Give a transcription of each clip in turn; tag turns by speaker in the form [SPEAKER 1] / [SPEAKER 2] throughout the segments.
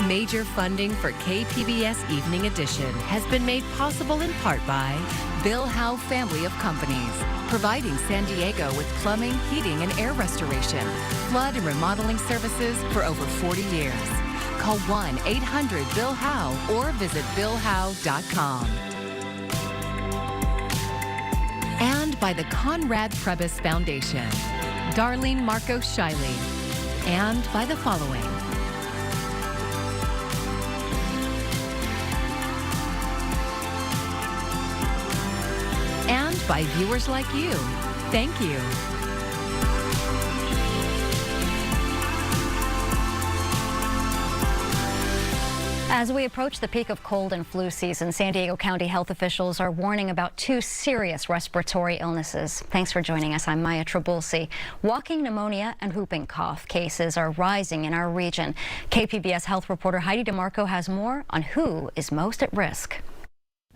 [SPEAKER 1] Major funding for KPBS Evening Edition has been made possible in part by Bill Howe Family of Companies, providing San Diego with plumbing, heating, and air restoration, flood and remodeling services for over 40 years. Call 1-800-BILL-HOWE or visit billhowe.com. And by the Conrad Prebys Foundation, Darlene Marcos Shiley, and by the following. And by viewers like you. Thank you.
[SPEAKER 2] As we approach the peak of cold and flu season, San Diego County health officials are warning about 2 serious respiratory illnesses. Thanks for joining us. I'm Maya Trabulsi. Walking pneumonia and whooping cough cases are rising in our region. KPBS health reporter Heidi DeMarco has more on who is most at risk.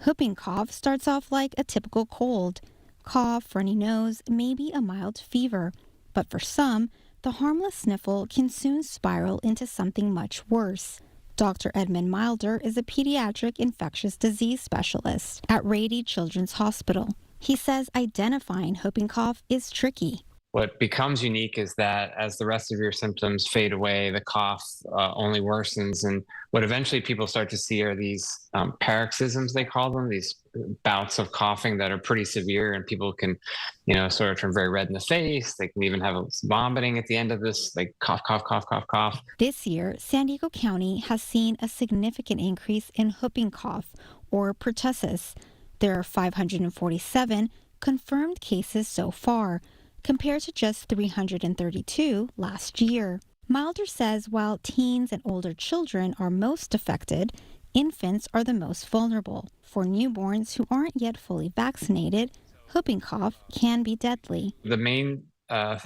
[SPEAKER 3] Whooping cough starts off like a typical cold. Cough, runny nose, maybe a mild fever. But for some, the harmless sniffle can soon spiral into something much worse. Dr. Edmund Milder is a pediatric infectious disease specialist at Rady Children's Hospital. He says identifying whooping cough is tricky.
[SPEAKER 4] What becomes unique is that as the rest of your symptoms fade away, the cough only worsens. And what eventually people start to see are these paroxysms, they call them, these bouts of coughing that are pretty severe. And people can, sort of turn very red in the face. They can even have vomiting at the end of this, like cough, cough, cough, cough, cough.
[SPEAKER 3] This year, San Diego County has seen a significant increase in whooping cough, or pertussis. There are 547 confirmed cases so far, compared to just 332 last year. Milder says while teens and older children are most affected, infants are the most vulnerable. For newborns who aren't yet fully vaccinated, whooping cough can be deadly.
[SPEAKER 4] The main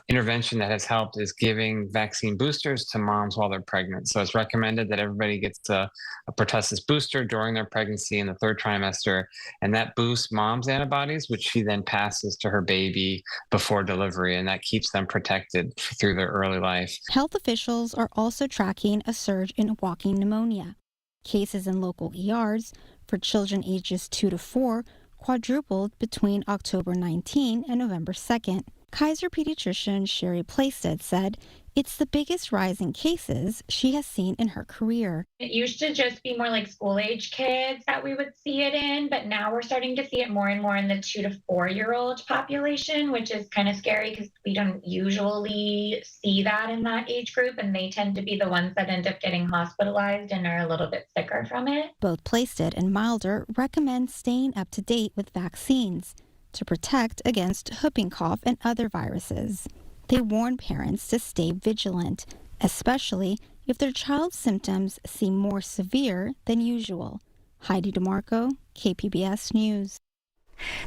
[SPEAKER 4] intervention that has helped is giving vaccine boosters to moms while they're pregnant. So it's recommended that everybody gets a pertussis booster during their pregnancy in the 3rd trimester, and that boosts mom's antibodies, which she then passes to her baby before delivery, and that keeps them protected through their early life.
[SPEAKER 3] Health officials are also tracking a surge in walking pneumonia. Cases in local ERs for children ages 2 to 4 quadrupled between October 19 and November 2nd. Kaiser pediatrician Sherry Plaisted said it's the biggest rise in cases she has seen in her career.
[SPEAKER 5] It used to just be more like school-age kids that we would see it in, but now we're starting to see it more and more in the 2 to 4-year-old population, which is kind of scary because we don't usually see that in that age group, and they tend to be the ones that end up getting hospitalized and are a little bit sicker from it.
[SPEAKER 3] Both Plaisted and Milder recommend staying up to date with vaccines to protect against whooping cough and other viruses. They warn parents to stay vigilant, especially if their child's symptoms seem more severe than usual. Heidi DeMarco, KPBS News.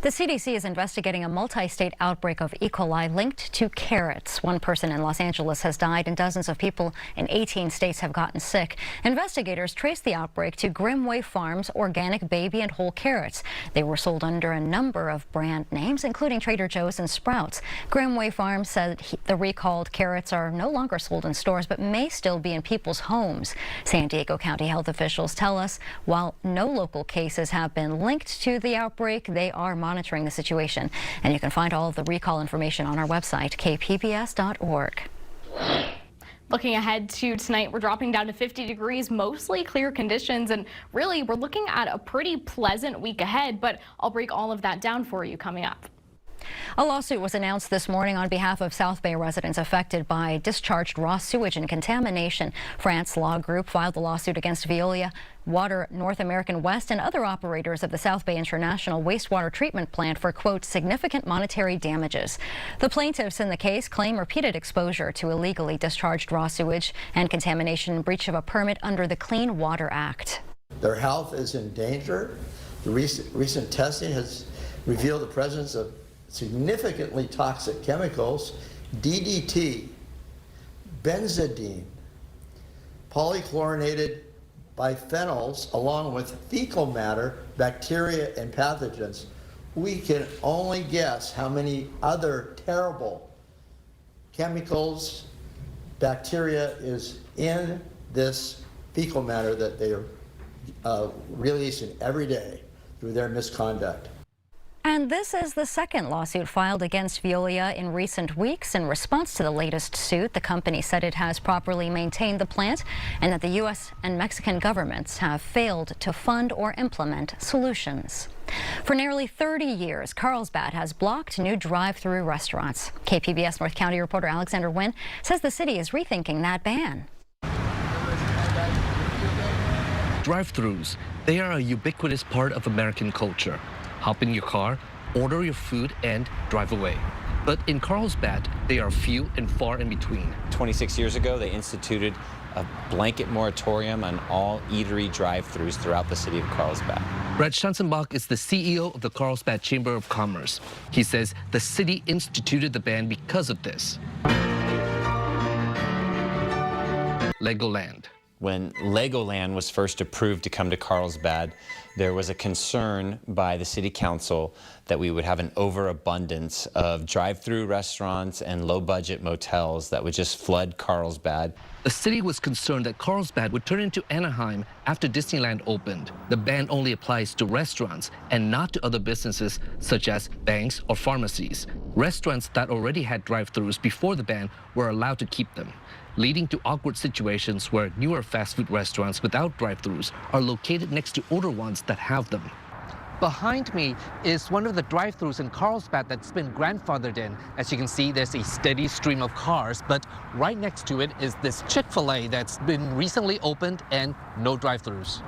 [SPEAKER 2] The CDC is investigating a multi-state outbreak of E. coli linked to carrots. One person in Los Angeles has died and dozens of people in 18 states have gotten sick. Investigators traced the outbreak to Grimway Farms' organic baby and whole carrots. They were sold under a number of brand names, including Trader Joe's and Sprouts. Grimway Farms said the recalled carrots are no longer sold in stores, but may still be in people's homes. San Diego County health officials tell us while no local cases have been linked to the outbreak, they are monitoring the situation. And you can find all of the recall information on our website, kpbs.org.
[SPEAKER 6] Looking ahead to tonight, we're dropping down to 50 degrees, mostly clear conditions, and really we're looking at a pretty pleasant week ahead, but I'll break all of that down for you coming up.
[SPEAKER 2] A lawsuit was announced this morning on behalf of South Bay residents affected by discharged raw sewage and contamination. France Law Group filed the lawsuit against Veolia, Water North American West, and other operators of the South Bay International Wastewater Treatment Plant for, quote, significant monetary damages. The plaintiffs in the case claim repeated exposure to illegally discharged raw sewage and contamination in breach of a permit under the Clean Water Act.
[SPEAKER 7] Their health is in danger. The recent testing has revealed the presence of significantly toxic chemicals, DDT, benzidine, polychlorinated biphenyls, along with fecal matter, bacteria, and pathogens. We can only guess how many other terrible chemicals, bacteria is in this fecal matter that they are releasing every day through their misconduct.
[SPEAKER 2] And this is the second lawsuit filed against Veolia in recent weeks. In response to the latest suit, the company said it has properly maintained the plant and that the U.S. and Mexican governments have failed to fund or implement solutions. For nearly 30 years, Carlsbad has blocked new drive-thru restaurants. KPBS North County reporter Alexander Nguyen says the city is rethinking that ban.
[SPEAKER 8] Drive-thrus, they are a ubiquitous part of American culture. Hop in your car, order your food, and drive away. But in Carlsbad, they are few and far in between.
[SPEAKER 9] 26 years ago, they instituted a blanket moratorium on all eatery drive-thrus throughout the city of Carlsbad.
[SPEAKER 8] Brett Schanzenbach is the CEO of the Carlsbad Chamber of Commerce. He says the city instituted the ban because of this. Legoland.
[SPEAKER 9] When Legoland was first approved to come to Carlsbad, there was a concern by the city council that we would have an overabundance of drive-through restaurants and low-budget motels that would just flood Carlsbad.
[SPEAKER 8] The city was concerned that Carlsbad would turn into Anaheim after Disneyland opened. The ban only applies to restaurants and not to other businesses such as banks or pharmacies. Restaurants that already had drive-thrus before the ban were allowed to keep them, leading to awkward situations where newer fast food restaurants without drive-thrus are located next to older ones that have them. Behind me is one of the drive-thrus in Carlsbad that's been grandfathered in. As you can see, there's a steady stream of cars, but right next to it is this Chick-fil-A that's been recently opened and no drive-thrus.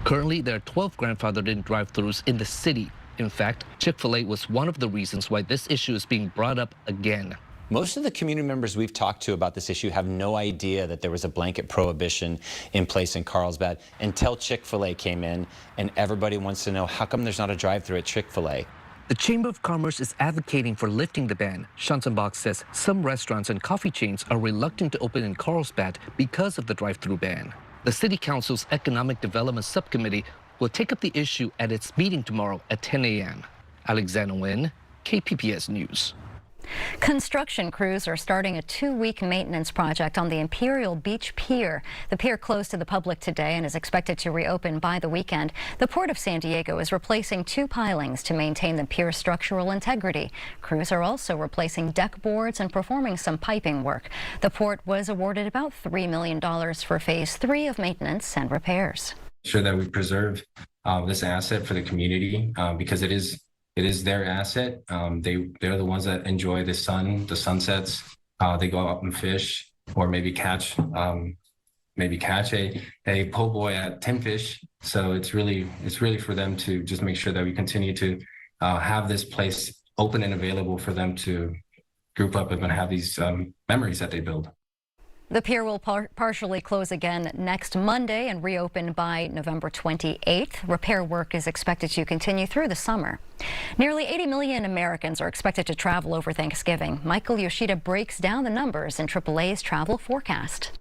[SPEAKER 8] Currently, there are 12 grandfathered in drive-thrus in the city. In fact, Chick-fil-A was one of the reasons why this issue is being brought up again.
[SPEAKER 9] Most of the community members we've talked to about this issue have no idea that there was a blanket prohibition in place in Carlsbad until Chick-fil-A came in, and everybody wants to know how come there's not a drive-thru at Chick-fil-A.
[SPEAKER 8] The Chamber of Commerce is advocating for lifting the ban. Schanzenbach says some restaurants and coffee chains are reluctant to open in Carlsbad because of the drive-thru ban. The City Council's Economic Development Subcommittee will take up the issue at its meeting tomorrow at 10 a.m. Alexander Nguyen, KPBS News.
[SPEAKER 2] Construction crews are starting a 2-week maintenance project on the Imperial Beach Pier. The pier closed to the public today and is expected to reopen by the weekend. The Port of San Diego is replacing 2 pilings to maintain the pier's structural integrity. Crews are also replacing deck boards and performing some piping work. The port was awarded about $3 million for Phase 3 of maintenance and repairs.
[SPEAKER 10] Sure that we preserve this asset for the community because it is their asset. They're the ones that enjoy the sun, the sunsets. They go out and fish, or maybe catch a po' boy at 10 fish. So it's really for them to just make sure that we continue to have this place open and available for them to group up and have these memories that they build.
[SPEAKER 2] The pier will partially close again next Monday and reopen by November 28th. Repair work is expected to continue through the summer. Nearly 80 million Americans are expected to travel over Thanksgiving. Michael Yoshida breaks down the numbers in AAA's travel forecast.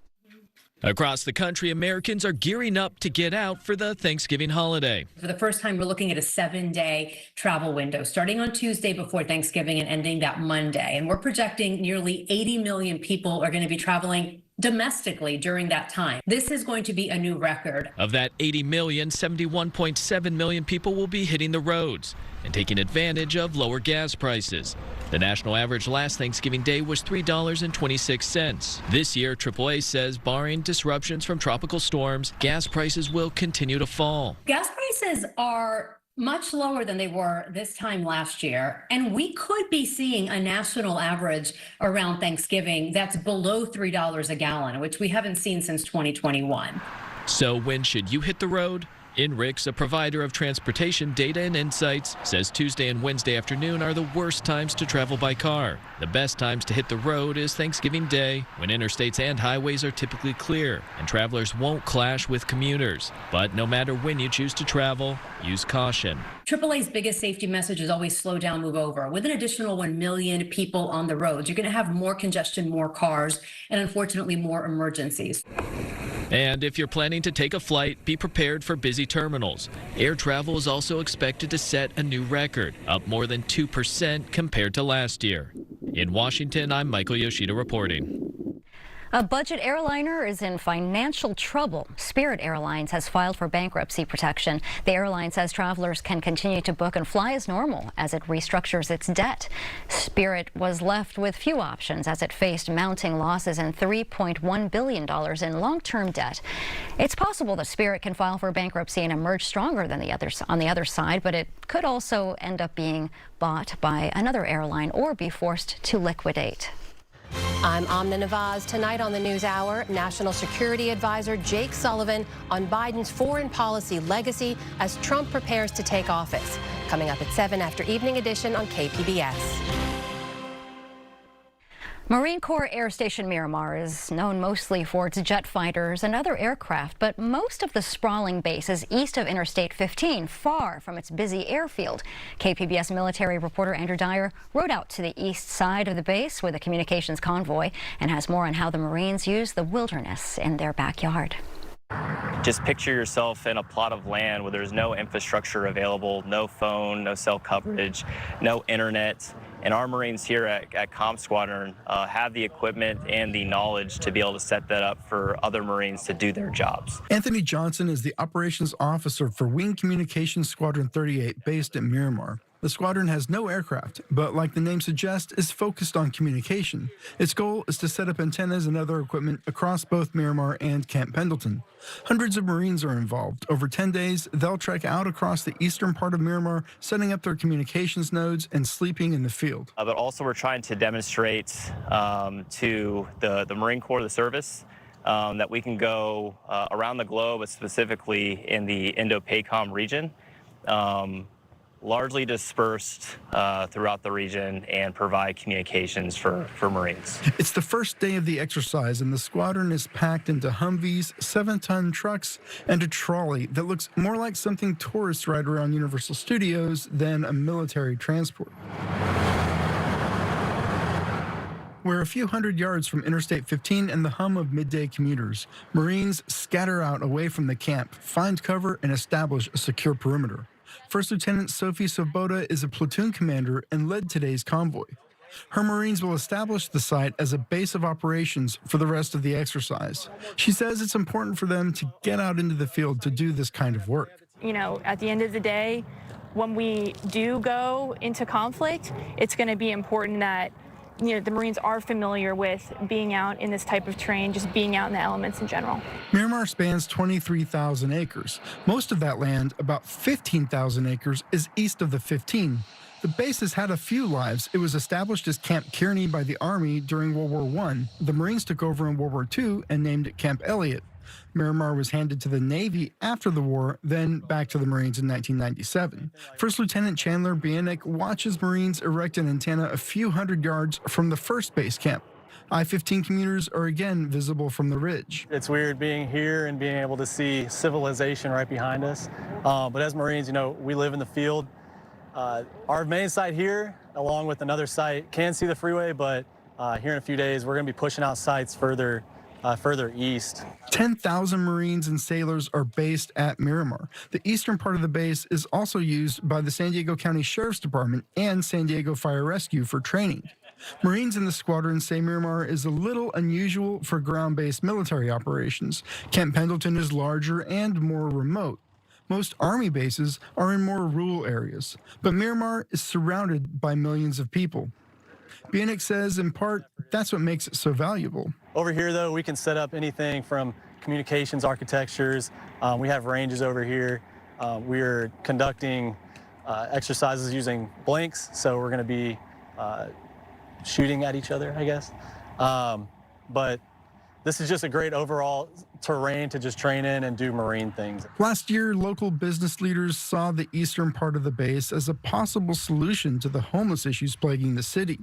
[SPEAKER 11] Across the country, Americans are gearing up to get out for the Thanksgiving holiday.
[SPEAKER 12] For the first time, we're looking at a 7-day travel window, starting on Tuesday before Thanksgiving and ending that Monday. And we're projecting nearly 80 million people are going to be traveling domestically during that time. This is going to be a new record.
[SPEAKER 11] Of that 80 million, 71.7 million people will be hitting the roads and taking advantage of lower gas prices. The national average last Thanksgiving Day was $3.26. This year, AAA says, barring disruptions from tropical storms, gas prices will continue to fall.
[SPEAKER 12] Gas prices are much lower than they were this time last year, and we could be seeing a national average around Thanksgiving that's below $3 a gallon, which we haven't seen since 2021.
[SPEAKER 11] So when should you hit the road? INRIX, a provider of transportation data and insights, says Tuesday and Wednesday afternoon are the worst times to travel by car. The best times to hit the road is Thanksgiving Day, when interstates and highways are typically clear and travelers won't clash with commuters. But no matter when you choose to travel, use caution.
[SPEAKER 12] AAA's biggest safety message is always slow down, move over. With an additional 1 million people on the roads, you're going to have more congestion, more cars, and unfortunately more emergencies.
[SPEAKER 11] And if you're planning to take a flight, be prepared for busy terminals. Air travel is also expected to set a new record, up more than 2% compared to last year. In Washington, I'm Michael Yoshida reporting.
[SPEAKER 2] A budget airliner is in financial trouble. Spirit Airlines has filed for bankruptcy protection. The airline says travelers can continue to book and fly as normal as it restructures its debt. Spirit was left with few options as it faced mounting losses and $3.1 billion in long-term debt. It's possible that Spirit can file for bankruptcy and emerge stronger than on the other side, but it could also end up being bought by another airline or be forced to liquidate.
[SPEAKER 13] I'm Amna Nawaz. Tonight on the NewsHour, National Security Advisor Jake Sullivan on Biden's foreign policy legacy as Trump prepares to take office. Coming up at 7 after Evening Edition on KPBS.
[SPEAKER 2] Marine Corps Air Station Miramar is known mostly for its jet fighters and other aircraft, but most of the sprawling base is east of Interstate 15, far from its busy airfield. KPBS military reporter Andrew Dyer rode out to the east side of the base with a communications convoy and has more on how the Marines use the wilderness in their backyard.
[SPEAKER 14] Just picture yourself in a plot of land where there's no infrastructure available, no phone, no cell coverage, no internet. And our Marines here at Comm Squadron have the equipment and the knowledge to be able to set that up for other Marines to do their jobs.
[SPEAKER 15] Anthony Johnson is the operations officer for Wing Communications Squadron 38 based at Miramar. The squadron has no aircraft, but like the name suggests, is focused on communication. Its goal is to set up antennas and other equipment across both Miramar and Camp Pendleton. Hundreds of Marines are involved. Over 10 days, they'll trek out across the eastern part of Miramar, setting up their communications nodes and sleeping in the field.
[SPEAKER 14] But also we're trying to demonstrate to the Marine Corps, the service, that we can go around the globe, but specifically in the Indo-PACOM region. Largely dispersed throughout the region and provide communications for Marines.
[SPEAKER 15] It's the first day of the exercise, and the squadron is packed into Humvees, 7-ton trucks, and a trolley that looks more like something tourists ride around Universal Studios than a military transport. We're a few hundred yards from Interstate 15 and the hum of midday commuters. Marines scatter out away from the camp, find cover, and establish a secure perimeter. First Lieutenant Sophie Svoboda is a platoon commander and led today's convoy. Her Marines will establish the site as a base of operations for the rest of the exercise. She says it's important for them to get out into the field to do this kind of work.
[SPEAKER 16] You know, at the end of the day, when we do go into conflict, it's going to be important that the Marines are familiar with being out in this type of terrain, just being out in the elements in general.
[SPEAKER 15] Miramar spans 23,000 acres. Most of that land, about 15,000 acres, is east of the 15. The base has had a few lives. It was established as Camp Kearney by the Army during World War I. The Marines took over in World War II and named it Camp Elliott. Miramar was handed to the Navy after the war, then back to the Marines in 1997. First Lieutenant Chandler Bienick watches Marines erect an antenna a few hundred yards from the first base camp. I-15 commuters are again visible from the ridge.
[SPEAKER 17] It's weird being here and being able to see civilization right behind us. But as Marines, we live in the field. Our main site here, along with another site, can see the freeway, but here in a few days, we're going to be pushing out sites further east.
[SPEAKER 15] 10,000 Marines and sailors are based at Miramar. The eastern part of the base is also used by the San Diego County Sheriff's Department and San Diego Fire Rescue for training. Marines in the squadron say Miramar is a little unusual for ground-based military operations. Camp Pendleton is larger and more remote. Most Army bases are in more rural areas, but Miramar is surrounded by millions of people. Bienick says, in part, that's what makes it so valuable.
[SPEAKER 17] Over here, though, we can set up anything from communications architectures. We have ranges over here. We're conducting exercises using blanks, so we're going to be shooting at each other, I guess. But this is just a great overall terrain to just train in and do Marine things.
[SPEAKER 15] Last year, local business leaders saw the eastern part of the base as a possible solution to the homeless issues plaguing the city.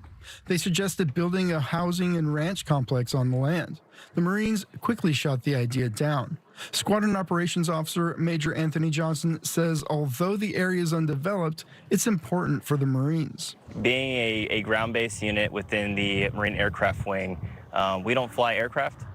[SPEAKER 15] They suggested building a housing and ranch complex on the land. The Marines quickly shot the idea down. Squadron Operations Officer Major Anthony Johnson says although the area is undeveloped, it's important for the Marines.
[SPEAKER 14] Being a ground-based unit within the Marine Aircraft Wing, we don't fly aircraft.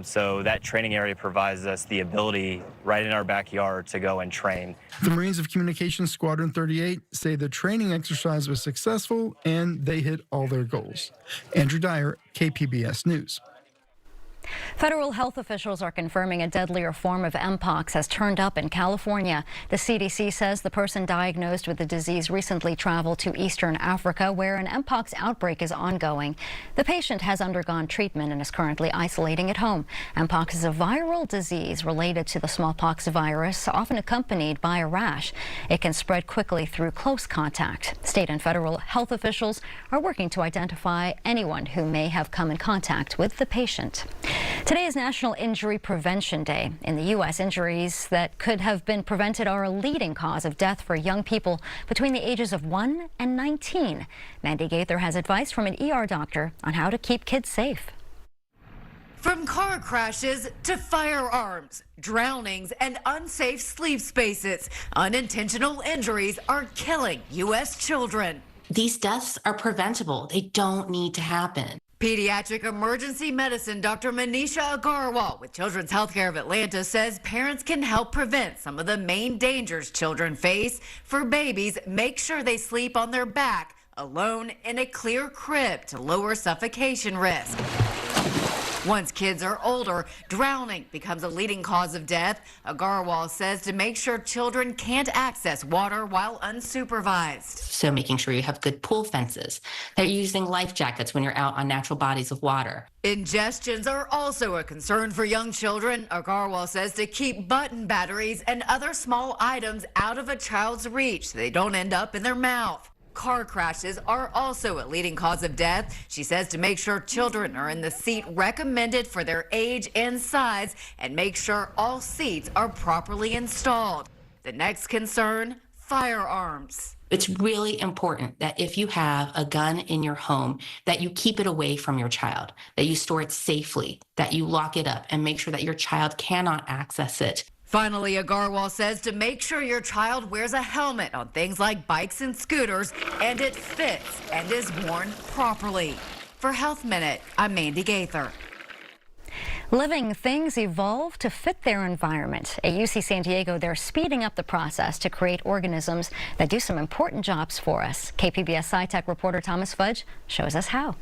[SPEAKER 14] So that training area provides us the ability right in our backyard to go and train.
[SPEAKER 15] The Marines of Communications Squadron 38 say the training exercise was successful and they hit all their goals. Andrew Dyer, KPBS News.
[SPEAKER 2] Federal health officials are confirming a deadlier form of Mpox has turned up in California. The CDC says the person diagnosed with the disease recently traveled to Eastern Africa, where an Mpox outbreak is ongoing. The patient has undergone treatment and is currently isolating at home. Mpox is a viral disease related to the smallpox virus, often accompanied by a rash. It can spread quickly through close contact. State and federal health officials are working to identify anyone who may have come in contact with the patient. Today is National Injury Prevention Day. In the U.S., injuries that could have been prevented are a leading cause of death for young people between the ages of 1 and 19. Mandy Gaither has advice from an ER doctor on how to keep kids safe.
[SPEAKER 18] From car crashes to firearms, drownings, and unsafe sleep spaces, unintentional injuries are killing U.S. children.
[SPEAKER 19] These deaths are preventable. They don't need to happen.
[SPEAKER 18] Pediatric emergency medicine Dr. Manisha Agarwal with Children's Healthcare of Atlanta says parents can help prevent some of the main dangers children face. For babies, make sure they sleep on their back, alone in a clear crib to lower suffocation risk. Once kids are older, drowning becomes a leading cause of death. Agarwal says to make sure children can't access water while unsupervised.
[SPEAKER 19] So making sure you have good pool fences, that you're using life jackets when you're out on natural bodies of water.
[SPEAKER 18] Ingestions are also a concern for young children. Agarwal says to keep button batteries and other small items out of a child's reach so they don't end up in their mouth. Car crashes are also a leading cause of death. She says to make sure children are in the seat recommended for their age and size and make sure all seats are properly installed. The next concern, firearms.
[SPEAKER 19] It's really important that if you have a gun in your home, that you keep it away from your child, that you store it safely, that you lock it up and make sure that your child cannot access it.
[SPEAKER 18] Finally, Agarwal says to make sure your child wears a helmet on things like bikes and scooters and it fits and is worn properly. For Health Minute, I'm Mandy Gaither.
[SPEAKER 2] Living things evolve to fit their environment. At UC San Diego, they're speeding up the process to create organisms that do some important jobs for us. KPBS SciTech reporter Thomas Fudge shows us how.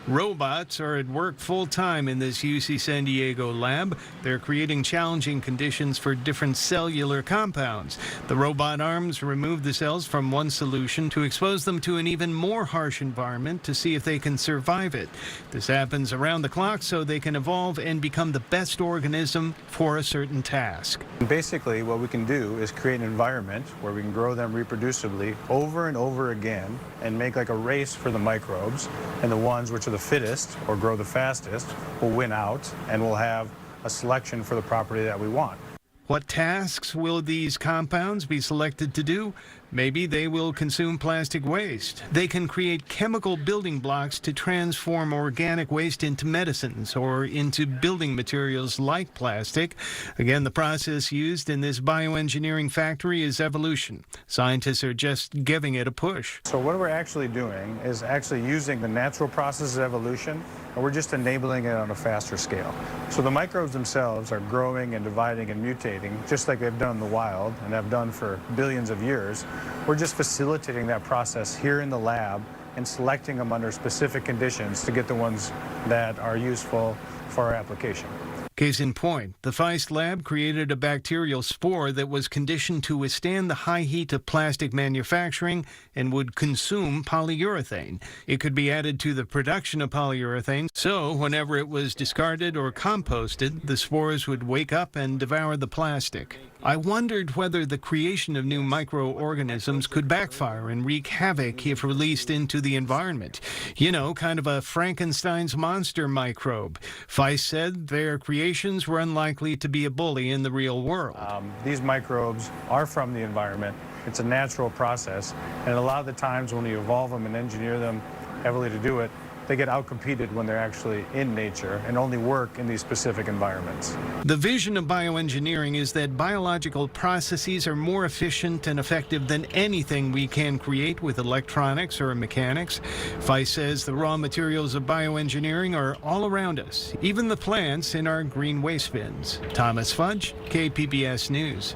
[SPEAKER 20] Robots are at work full-time in this UC San Diego lab. They're creating challenging conditions for different cellular compounds. The robot arms remove the cells from one solution to expose them to an even more harsh environment to see if they can survive it. This happens around the clock so they can evolve and become the best organism for a certain task.
[SPEAKER 21] Basically, what we can do is create an environment where we can grow them reproducibly over and over again and make like a race for the microbes, and the ones which are the fittest or grow the fastest will win out, and we'll have a selection for the property that we want.
[SPEAKER 20] What tasks will these compounds be selected to do? Maybe they will consume plastic waste. They can create chemical building blocks to transform organic waste into medicines or into building materials like plastic. Again, the process used in this bioengineering factory is evolution. Scientists are just giving it a push.
[SPEAKER 21] So what we're actually doing is actually using the natural process of evolution, and we're just enabling it on a faster scale. So the microbes themselves are growing and dividing and mutating just like they've done in the wild and have done for billions of years. We're just facilitating that process here in the lab and selecting them under specific conditions to get the ones that are useful for our application.
[SPEAKER 20] Case in point, the Feist lab created a bacterial spore that was conditioned to withstand the high heat of plastic manufacturing and would consume polyurethane. It could be added to the production of polyurethane, so whenever it was discarded or composted, the spores would wake up and devour the plastic. I wondered whether the creation of new microorganisms could backfire and wreak havoc if released into the environment. You know, kind of a Frankenstein's monster microbe. Feist said their creations were unlikely to be a bully in the real world.
[SPEAKER 21] These microbes are from the environment. It's a natural process, and a lot of the times when you evolve them and engineer them heavily to do it, they get outcompeted when they're actually in nature and only work in these specific environments.
[SPEAKER 20] The vision of bioengineering is that biological processes are more efficient and effective than anything we can create with electronics or mechanics. Feist says the raw materials of bioengineering are all around us, even the plants in our green waste bins. Thomas Fudge, KPBS News.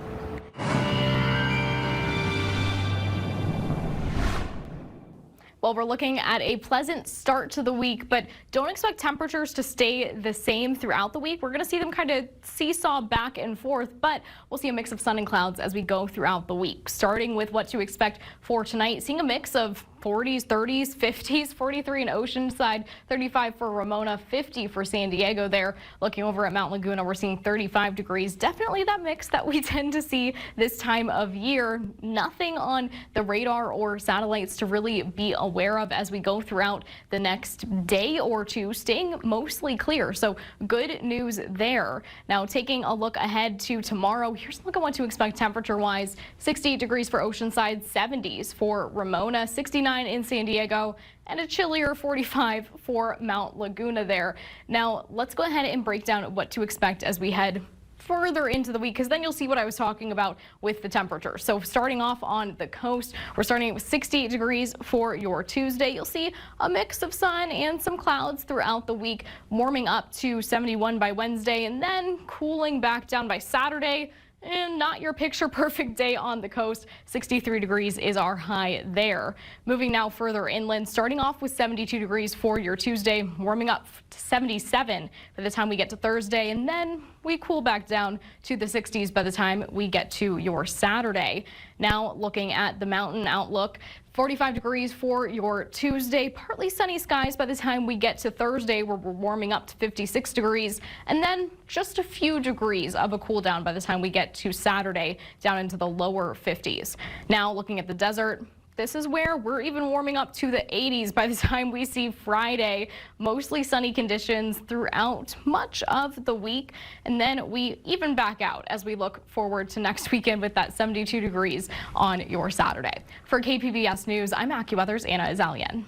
[SPEAKER 6] Well, we're we're looking at a pleasant start to the week, but don't expect temperatures to stay the same throughout the week. We're going to see them kind of seesaw back and forth, but we'll see a mix of sun and clouds as we go throughout the week. Starting with what to expect for tonight, seeing a mix of 40s, 30s, 50s, 43 in Oceanside, 35 for Ramona, 50 for San Diego there. Looking over at Mount Laguna, we're seeing 35 degrees. Definitely that mix that we tend to see this time of year. Nothing on the radar or satellites to really be aware of as we go throughout the next day or two, staying mostly clear. So good news there. Now taking a look ahead to tomorrow, here's a look at what to expect temperature-wise. 68 degrees for Oceanside, 70s for Ramona, 69 in San Diego, and a chillier 45 for Mount Laguna there. Now, let's go ahead and break down what to expect as we head further into the week, because then you'll see what I was talking about with the temperature. So starting off on the coast, we're starting with 68 degrees for your Tuesday. You'll see a mix of sun and some clouds throughout the week, warming up to 71 by Wednesday, and then cooling back down by Saturday. And not your picture perfect day on the coast. 63 degrees is our high there. Moving now further inland, starting off with 72 degrees for your Tuesday, warming up to 77 by the time we get to Thursday, and then we cool back down to the 60s by the time we get to your Saturday. Now looking at the mountain outlook, 45 degrees for your Tuesday, partly sunny skies by the time we get to Thursday, where we're warming up to 56 degrees, and then just a few degrees of a cool down by the time we get to Saturday, down into the lower 50s. Now looking at the desert, this is where we're even warming up to the 80s by the time we see Friday. Mostly sunny conditions throughout much of the week. And then we even back out as we look forward to next weekend with that 72 degrees on your Saturday. For KPBS News, I'm AccuWeather's Anna Azalian.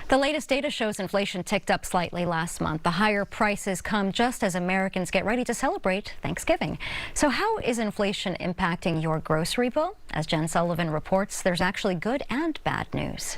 [SPEAKER 2] The latest data shows inflation ticked up slightly last month. The higher prices come just as Americans get ready to celebrate Thanksgiving. So how is inflation impacting your grocery bill? As Jen Sullivan reports, there's actually good and bad news.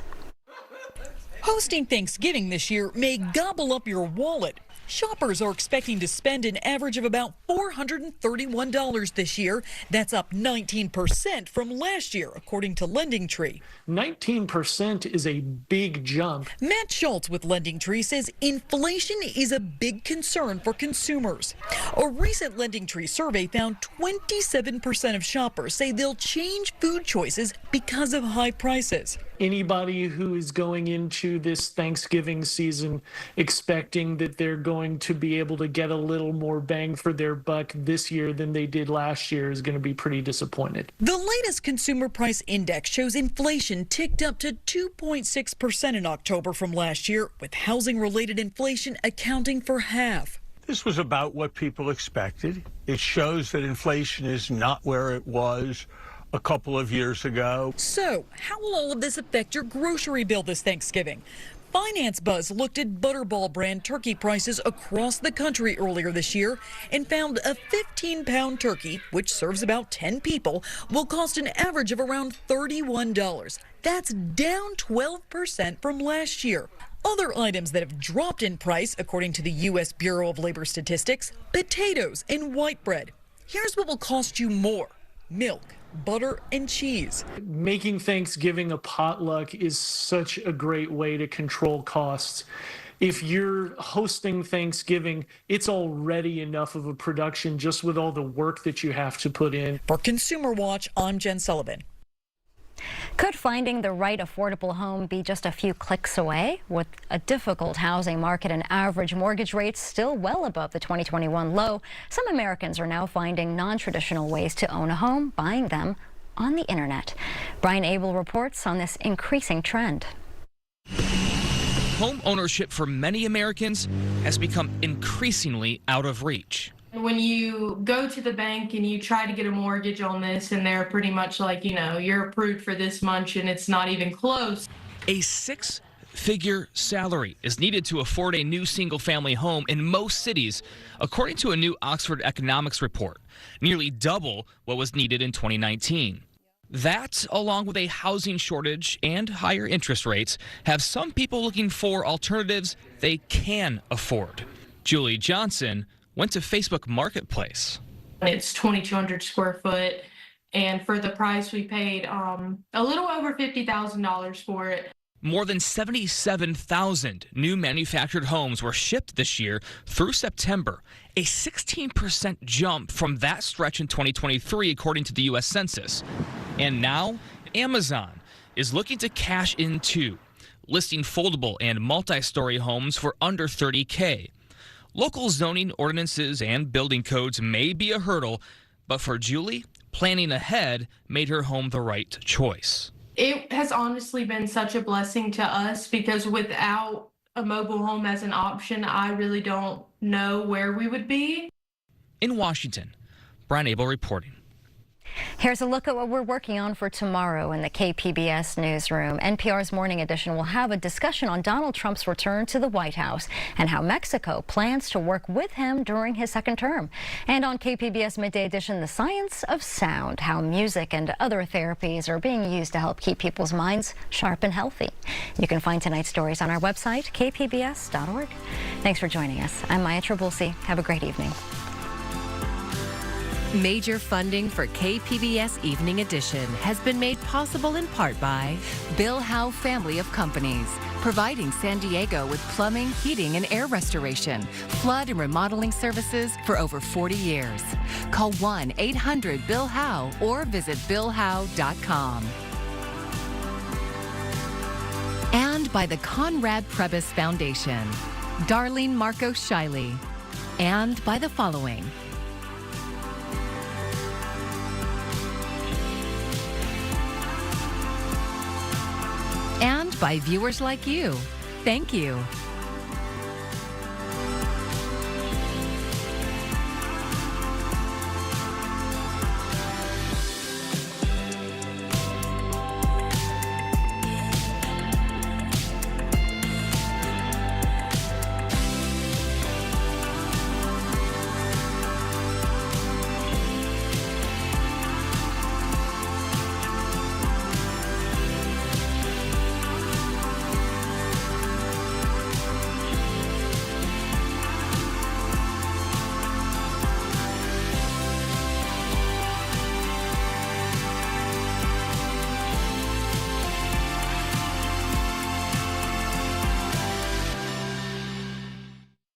[SPEAKER 1] Hosting Thanksgiving this year may gobble up your wallet. Shoppers are expecting to spend an average of about $431 this year. That's up 19% from last year, according to LendingTree.
[SPEAKER 22] 19% is a big jump.
[SPEAKER 1] Matt Schultz with LendingTree says inflation is a big concern for consumers. A recent LendingTree survey found 27% of shoppers say they'll change food choices because of high prices.
[SPEAKER 22] Anybody who is going into this Thanksgiving season expecting that they're going to be able to get a little more bang for their buck this year than they did last year is going to be pretty disappointed.
[SPEAKER 1] The latest consumer price index shows inflation ticked up to 2.6% in October from last year, with housing-related inflation accounting for half.
[SPEAKER 23] This was about what people expected. It shows that inflation is not where it was a couple of years ago.
[SPEAKER 1] So, how will all of this affect your grocery bill this Thanksgiving? Finance Buzz looked at Butterball brand turkey prices across the country earlier this year and found a 15-pound turkey, which serves about 10 people, will cost an average of around $31. That's down 12% from last year. Other items that have dropped in price, according to the U.S. Bureau of Labor Statistics, potatoes and white bread. Here's what will cost you more: milk, butter, and cheese.
[SPEAKER 22] Making Thanksgiving a potluck is such a great way to control costs. If you're hosting Thanksgiving, it's already enough of a production just with all the work that you have to put in.
[SPEAKER 1] For Consumer Watch, I'm Jen Sullivan.
[SPEAKER 2] Could finding the right affordable home be just a few clicks away? With a difficult housing market and average mortgage rates still well above the 2021 low, some Americans are now finding non-traditional ways to own a home, buying them on the internet. Brian Abel reports on this increasing trend.
[SPEAKER 24] Home ownership for many Americans has become increasingly out of reach.
[SPEAKER 25] When you go to the bank and you try to get a mortgage on this, and they're pretty much like, you're approved for this much and it's not even close.
[SPEAKER 24] A six-figure salary is needed to afford a new single-family home in most cities, according to a new Oxford economics report, nearly double what was needed in 2019. That, along with a housing shortage and higher interest rates, have some people looking for alternatives they can afford. Julie Johnson went to Facebook Marketplace.
[SPEAKER 25] It's 2,200 square foot, and for the price we paid a little over $50,000 for it.
[SPEAKER 24] More than 77,000 new manufactured homes were shipped this year through September, a 16% jump from that stretch in 2023, according to the U.S. Census. And now, Amazon is looking to cash in too, listing foldable and multi-story homes for under $30K. Local zoning ordinances and building codes may be a hurdle, but for Julie, planning ahead made her home the right choice.
[SPEAKER 25] It has honestly been such a blessing to us because without a mobile home as an option, I really don't know where we would be.
[SPEAKER 24] In Washington, Brian Abel reporting.
[SPEAKER 2] Here's a look at what we're working on for tomorrow in the KPBS newsroom. NPR's Morning Edition will have a discussion on Donald Trump's return to the White House and how Mexico plans to work with him during his second term. And on KPBS Midday Edition, the science of sound, how music and other therapies are being used to help keep people's minds sharp and healthy. You can find tonight's stories on our website, kpbs.org. Thanks for joining us. I'm Maya Trabulsi. Have a great evening.
[SPEAKER 3] Major funding for KPBS Evening Edition has been made possible in part by Bill Howe Family of Companies, providing San Diego with plumbing, heating, and air restoration, flood and remodeling services for over 40 years. Call 1-800-BILL-HOWE or visit billhowe.com. And by the Conrad Prebys Foundation, Darlene Marco Shiley, and by the following. And by viewers like you. Thank you.